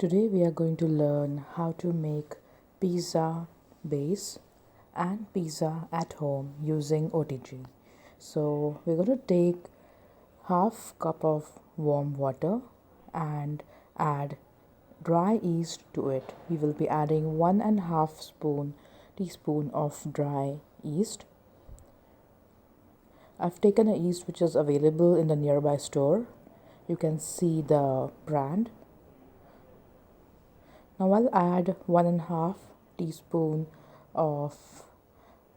Today we are going to learn how to make pizza base and pizza at home using OTG. So we're going to take half cup of warm water and add dry yeast to it. We will be adding 1.5 teaspoon of dry yeast. I've taken a yeast which is available in the nearby store. You can see the brand. Now I'll add 1.5 teaspoon of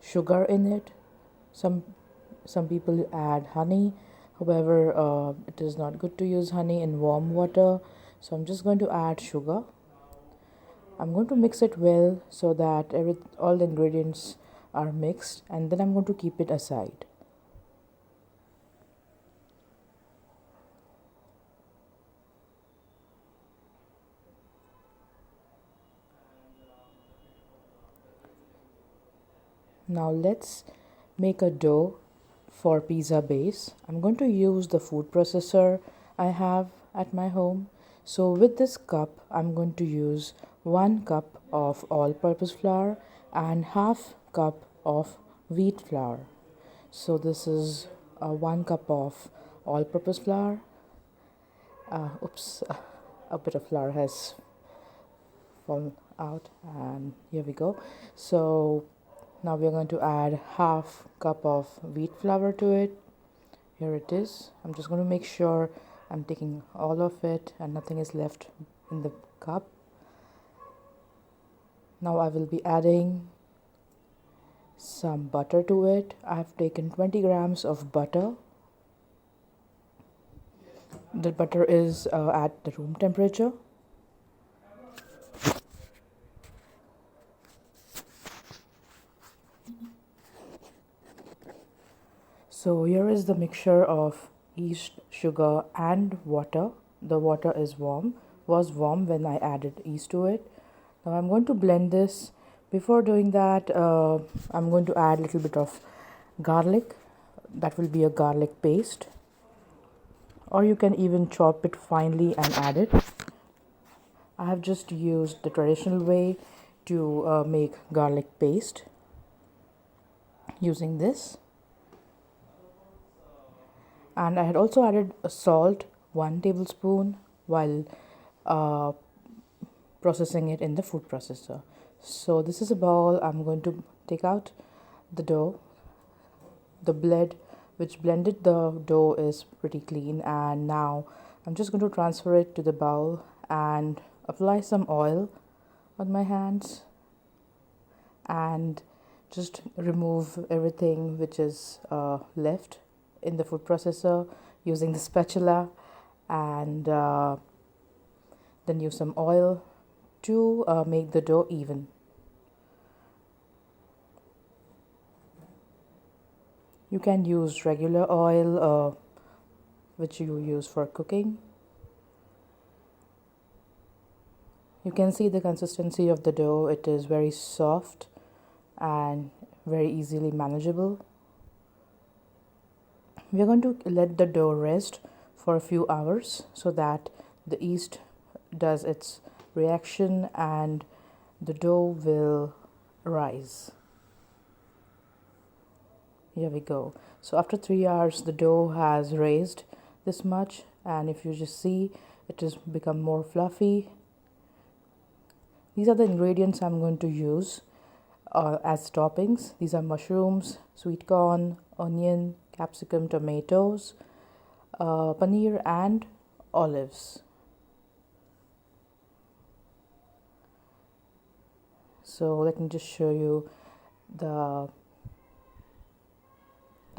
sugar in it. Some people add honey. However, it is not good to use honey in warm water. So I'm just going to add sugar. I'm going to mix it well so that all the ingredients are mixed, and then I'm going to keep it aside. Now let's make a dough for pizza base. I'm going to use the food processor I have at my home. So with this cup, I'm going to use 1 cup of all-purpose flour and half cup of wheat flour. So this is 1 cup of all-purpose flour. A bit of flour has fallen out, and here we go. So now we are going to add half cup of wheat flour to it. Here it is. I'm just going to make sure I'm taking all of it and nothing is left in the cup. Now I will be adding some butter to it. I've taken 20 grams of butter. The butter is at the room temperature. So here is the mixture of yeast, sugar and water. The water was warm when I added yeast to it. Now I'm going to blend this. Before doing that, I'm going to add a little bit of garlic. That will be a garlic paste. Or you can even chop it finely and add it. I have just used the traditional way to make garlic paste using this. And I had also added salt, 1 tablespoon, while processing it in the food processor. So this is a bowl. I'm going to take out the dough. The blend which blended the dough is pretty clean, and now I'm just going to transfer it to the bowl and apply some oil on my hands and just remove everything which is left in the food processor using the spatula, and then use some oil to make the dough even. You can use regular oil which you use for cooking. You can see the consistency of the dough. It is very soft and very easily manageable. We are going to let the dough rest for a few hours so that the yeast does its reaction and the dough will rise. Here we go. So after 3 hours, the dough has raised this much, and if you just see, it has become more fluffy. These are the ingredients I'm going to use as toppings. These are mushrooms, sweet corn, onion, capsicum, tomatoes, paneer and olives. So let me just show you the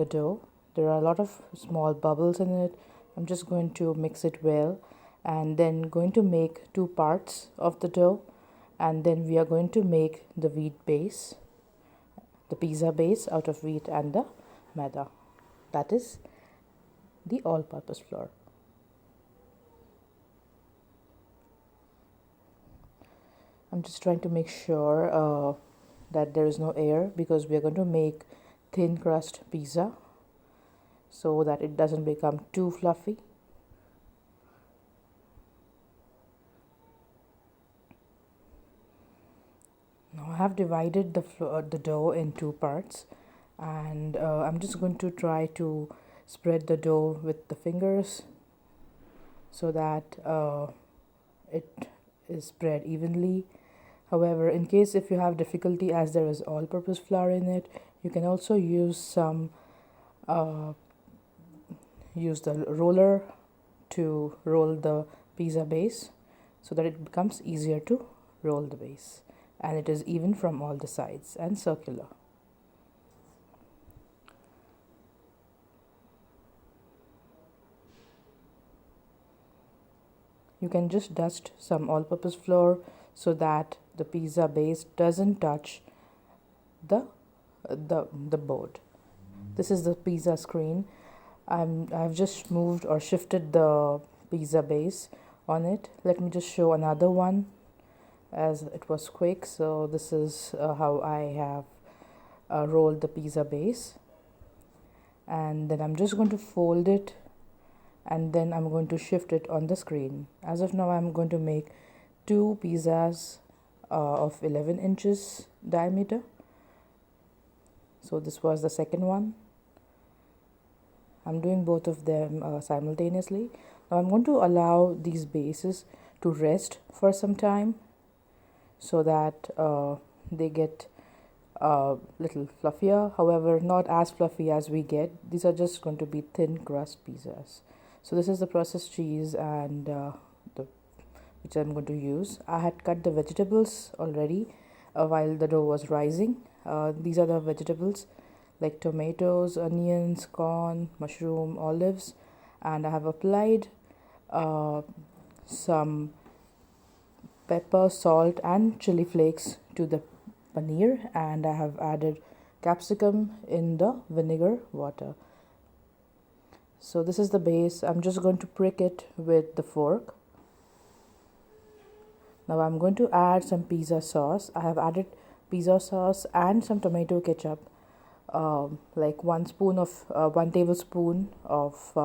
dough. There are a lot of small bubbles in it. I'm just going to mix it well, and then going to make 2 parts of the dough, and then we are going to make the wheat base, the pizza base out of wheat and the maida. That is the all-purpose flour. I'm just trying to make sure that there is no air, because we are going to make thin crust pizza so that it doesn't become too fluffy. have divided the dough in two parts, and I'm just going to try to spread the dough with the fingers so that it is spread evenly. However, in case if you have difficulty, as there is all-purpose flour in it, you can also use the roller to roll the pizza base so that it becomes easier to roll the base, and it is even from all the sides and circular. You can just dust some all-purpose flour so that the pizza base doesn't touch the board. This is the pizza screen. I've just moved or shifted the pizza base on it. Let me just show another one, as it was quick. So this is how I have rolled the pizza base, and then I'm just going to fold it, and then I'm going to shift it on the screen. As of now, I'm going to make two pizzas of 11 inches diameter. So this was the second one. I'm doing both of them simultaneously. Now I'm going to allow these bases to rest for some time so that they get a little fluffier. However, not as fluffy as we get. These are just going to be thin crust pizzas. So this is the processed cheese and which I'm going to use. I had cut the vegetables already while the dough was rising. These are the vegetables like tomatoes, onions, corn, mushroom, olives, and I have applied some pepper, salt and chili flakes to the paneer, and I have added capsicum in the vinegar water. So this is the base. I'm just going to prick it with the fork. Now I'm going to add some pizza sauce. I have added pizza sauce and some tomato ketchup, like 1 tablespoon of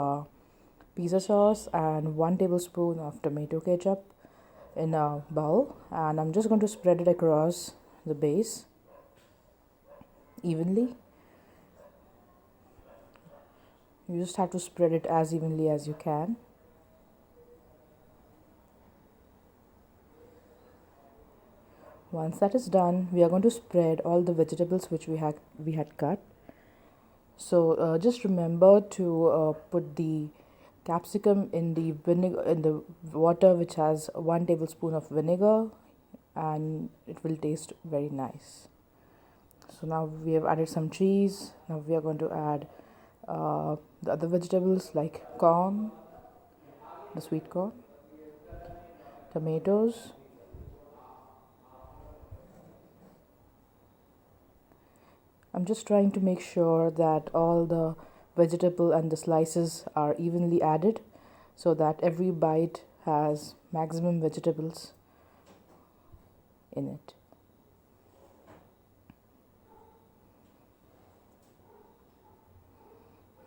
pizza sauce and 1 tablespoon of tomato ketchup in a bowl, and I'm just going to spread it across the base evenly. You just have to spread it as evenly as you can. Once that is done, we are going to spread all the vegetables which we had cut. So just remember to put the capsicum in the water which has 1 tablespoon of vinegar, and it will taste very nice. So now we have added some cheese. Now we are going to add the other vegetables like corn, the sweet corn, tomatoes, I'm just trying to make sure that all the vegetable and the slices are evenly added so that every bite has maximum vegetables in it.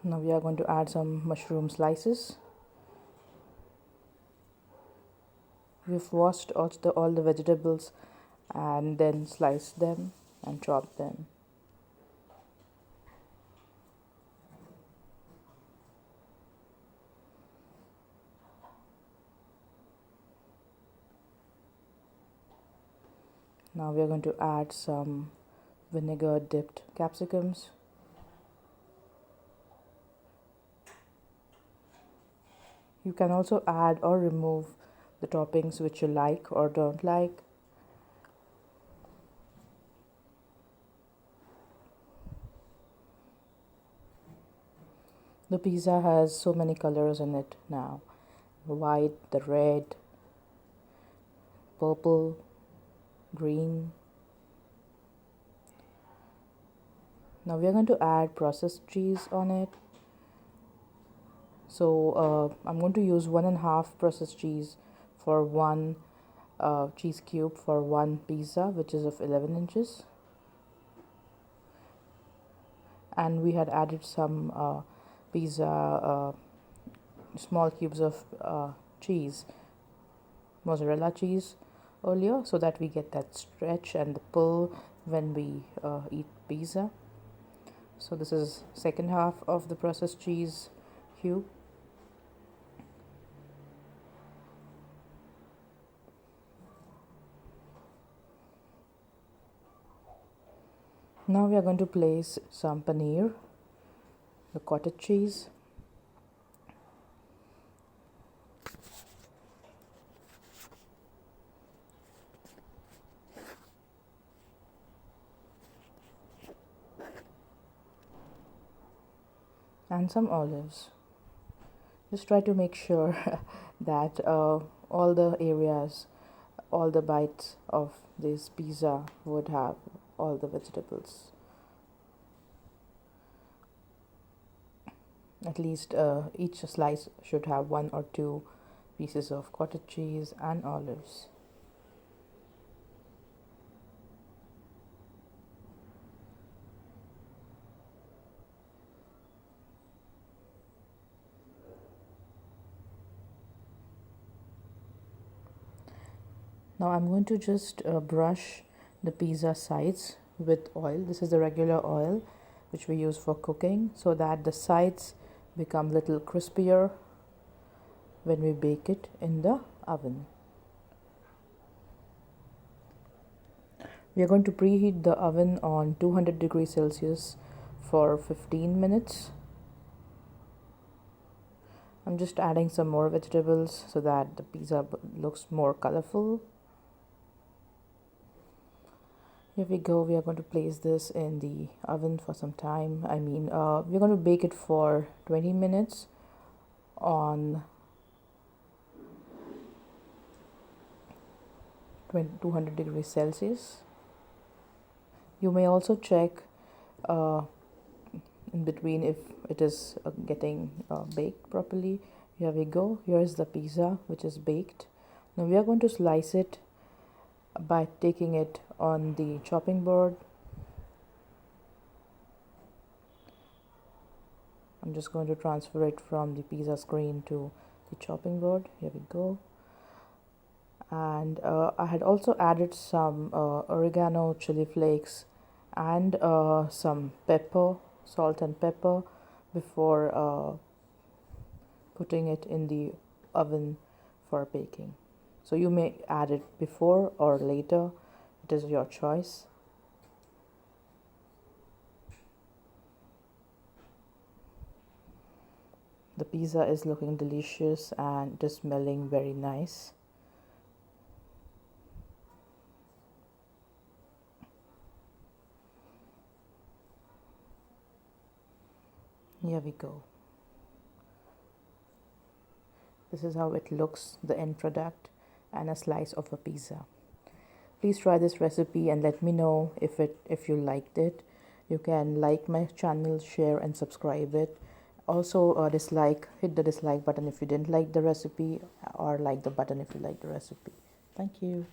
Now we are going to add some mushroom slices. We've washed all the vegetables and then sliced them and chopped them. Now we are going to add some vinegar dipped capsicums. You can also add or remove the toppings which you like or don't like. The pizza has so many colors in it now. The white, the red, purple, green. Now we are going to add processed cheese on it. So I'm going to use 1.5 processed cheese for one cheese cube for one pizza, which is of 11 inches. And we had added some pizza small cubes of cheese, mozzarella cheese earlier, so that we get that stretch and the pull when we eat pizza. So this is second half of the processed cheese cube. Now we are going to place some paneer, the cottage cheese, and some olives. Just try to make sure that all the areas, all the bites of this pizza would have all the vegetables. At least each slice should have 1 or 2 pieces of cottage cheese and olives. Now I'm going to just brush the pizza sides with oil. This is the regular oil which we use for cooking, so that the sides become little crispier when we bake it in the oven. We are going to preheat the oven on 200 degrees Celsius for 15 minutes. I'm just adding some more vegetables so that the pizza looks more colorful. Here we go. We are going to place this in the oven for some time. We're going to bake it for 20 minutes on 200 degrees Celsius. You may also check in between if it is getting baked properly. Here we go. Here is the pizza which is baked. Now we are going to slice it by taking it on the chopping board. I'm just going to transfer it from the pizza screen to the chopping board. Here we go. And I had also added some oregano, chili flakes, and some pepper, salt and pepper, before putting it in the oven for baking. So you may add it before or later, it is your choice. The pizza is looking delicious and it is smelling very nice. Here we go. This is how it looks, the end product, and a slice of a pizza. Please try this recipe and let me know if you liked it. You can like my channel, share and subscribe it. Also hit the dislike button if you didn't like the recipe, or like the button if you like the recipe. Thank you.